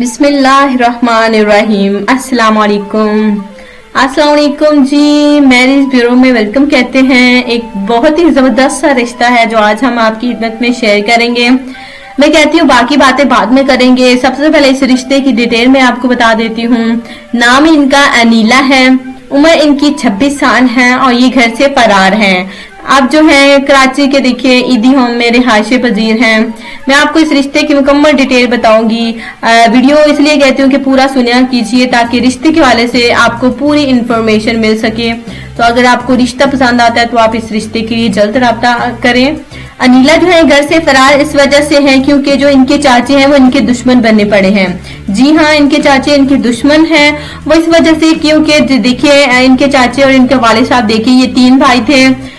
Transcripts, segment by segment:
बिस्मिल्लाहिर्रहमानिर्रहीम। अस्सलाम वालेकुम जी। मैरिज ब्यूरो में वेलकम कहते हैं। एक बहुत ही जबरदस्त सा रिश्ता है जो आज हम आपकी खिदमत में शेयर करेंगे। मैं कहती हूँ बाकी बातें बाद में करेंगे। सबसे पहले इस रिश्ते की डिटेल में आपको बता देती हूँ। नाम इनका अनीला है, उम्र इनकी 26 साल है और ये घर से फरार हैं। आप जो है कराची के देखिए ईदी होम में रिहायशे पजीर हैं। मैं आपको इस रिश्ते की मुकम्मल डिटेल बताऊंगी। वीडियो इसलिए कहती हूँ कि पूरा सुनिया कीजिए ताकि रिश्ते के हवाले से आपको पूरी इंफॉर्मेशन मिल सके। तो अगर आपको रिश्ता पसंद आता है तो आप इस रिश्ते के लिए जल्द रब्ता करें। अनीला जो है घर से फरार इस वजह से है क्योंकि जो इनके चाचे हैं वो इनके दुश्मन बनने पड़े हैं। जी हाँ, इनके चाचे इनके दुश्मन हैं। वो इस वजह से क्योंकि देखिए इनके चाचे और इनके वालिद साहब देखिए ये 3 भाई थे।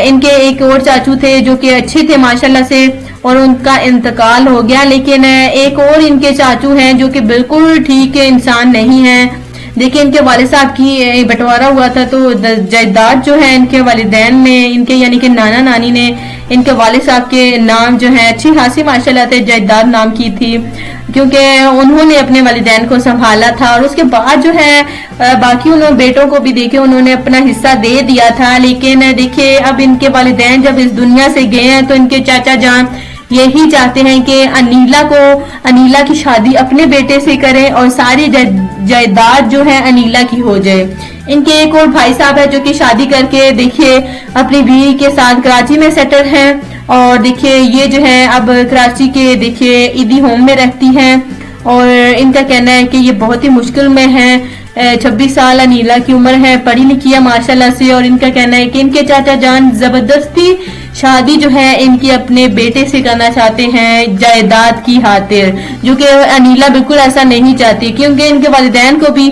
इनके एक और चाचू थे जो कि अच्छे थे माशाल्लाह से और उनका इंतकाल हो गया। लेकिन एक और इनके चाचू हैं जो कि बिल्कुल ठीक इंसान नहीं है। देखिए इनके वालिद साहब की बंटवारा हुआ था तो जायदाद जो है इनके वालिदैन ने इनके यानी कि नाना नानी ने इनके वालिद साहब के नाम जो है अच्छी खासी माशाल्लाह से जायदाद नाम की थी क्योंकि उन्होंने अपने वालिदैन को संभाला था। और उसके बाद जो है बाकी उन्होंने बेटों को भी देखे उन्होंने अपना हिस्सा दे दिया था। लेकिन देखिए अब इनके वालिदैन जब इस दुनिया से गए हैं तो इनके चाचा जान यही चाहते हैं कि अनीला की शादी अपने बेटे से करें और सारी जायदाद जो है अनीला की हो जाए। इनके एक और भाई साहब है जो कि शादी करके देखिए अपनी बीवी के साथ कराची में सेटल हैं और देखिए ये जो है अब कराची के देखिए ईदी होम में रहती हैं और इनका कहना है कि ये बहुत ही मुश्किल में है। 26 साल अनीला की उम्र है, पढ़ी लिखी है माशाल्लाह से। और इनका कहना है कि इनके चाचा जान जबरदस्ती शादी जो है इनकी अपने बेटे से करना चाहते हैं जायदाद की खातिर, जो कि अनीला बिल्कुल ऐसा नहीं चाहती क्योंकि इनके वालिदैन को भी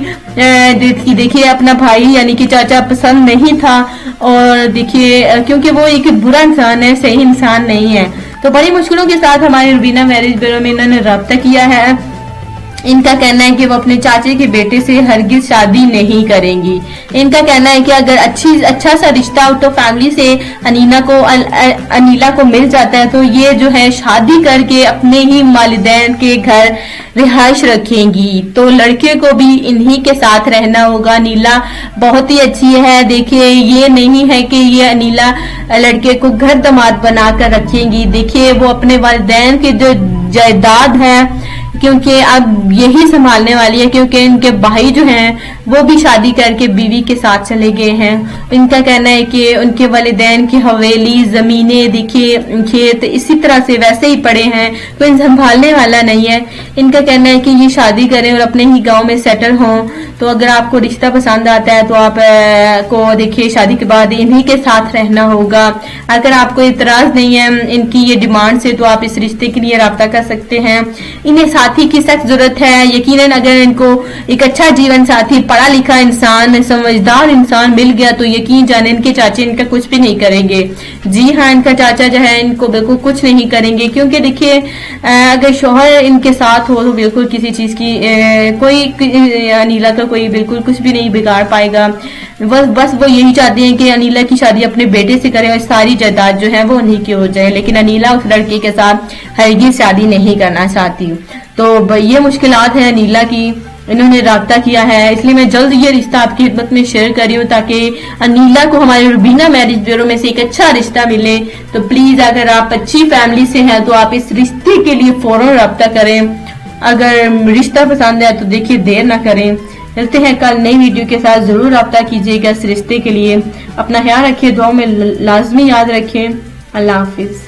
देखिए अपना भाई यानी कि चाचा पसंद नहीं था और देखिए क्योंकि वो एक बुरा इंसान है, सही इंसान नहीं है। तो बड़ी मुश्किलों के साथ हमारे रुबीना मैरिज ब्यूरो में इन्होंने रब्ता किया है। इनका कहना है कि वो अपने चाचे के बेटे से हरगिज शादी नहीं करेंगी। इनका कहना है कि अगर अच्छा सा रिश्ता आउट ऑफ फैमिली से अनीला को मिल जाता है तो ये जो है शादी करके अपने ही वालिदैन के घर रिहाइश रखेंगी। तो लड़के को भी इन्हीं के साथ रहना होगा। अनीला बहुत ही अच्छी है। देखिए ये नहीं है कि ये अनीला लड़के को घर दामाद बनाकर रखेंगी। देखिए वो अपने वालिदैन के जो जायदाद है क्योंकि अब यही संभालने वाली है क्योंकि इनके भाई जो हैं वो भी शादी करके बीवी के साथ चले गए हैं। इनका कहना है कि उनके वालिदैन की हवेली जमीनें देखिए खेत इसी तरह से वैसे ही पड़े हैं, कोई संभालने वाला नहीं है। इनका कहना है कि ये शादी करें और अपने ही गांव में सेटल हों। तो अगर आपको रिश्ता पसंद आता है तो आप को देखिए शादी के बाद इन्हीं के साथ रहना होगा। अगर आपको इतराज नहीं है इनकी ये डिमांड से तो आप इस रिश्ते के लिए रब्ता कर सकते हैं। इन्हें साथी की सख्त जरूरत है। यकीनन अगर इनको एक अच्छा जीवन साथी पढ़ा लिखा इंसान समझदार इंसान मिल गया तो यकीन जाने इनके चाचे इनका कुछ भी नहीं करेंगे। जी हाँ, इनका चाचा जो है इनको बिल्कुल कुछ नहीं करेंगे क्योंकि देखिए अगर शोहर इनके साथ हो तो बिल्कुल किसी चीज की कोई अनीला का कोई बिल्कुल कुछ भी नहीं बिगाड़ पाएगा। बस वो यही चाहते हैं कि अनीला की शादी अपने बेटे से करें और सारी जायदाद जो है वो उन्हीं की हो जाए। लेकिन अनीला उस लड़के के साथ हरगिज शादी नहीं करना चाहती। तो ये मुश्किलात है अनीला की, इन्होंने राब्ता किया है इसलिए मैं जल्द ये रिश्ता आपकी खिदमत में शेयर कर रही हूँ ताकि अनीला को हमारे रुबीना मैरिज ब्यूरो में से एक अच्छा रिश्ता मिले। तो प्लीज अगर आप अच्छी फैमिली से हैं तो आप इस रिश्ते के लिए फौरन राब्ता करें। अगर रिश्ता पसंद है तो देखिए देर ना करें। मिलते हैं कल नई वीडियो के साथ, जरूर राब्ता कीजिएगा इस रिश्ते के लिए। अपना ख्याल रखिए, दुआ में लाजमी याद रखें। अल्लाह हाफिज।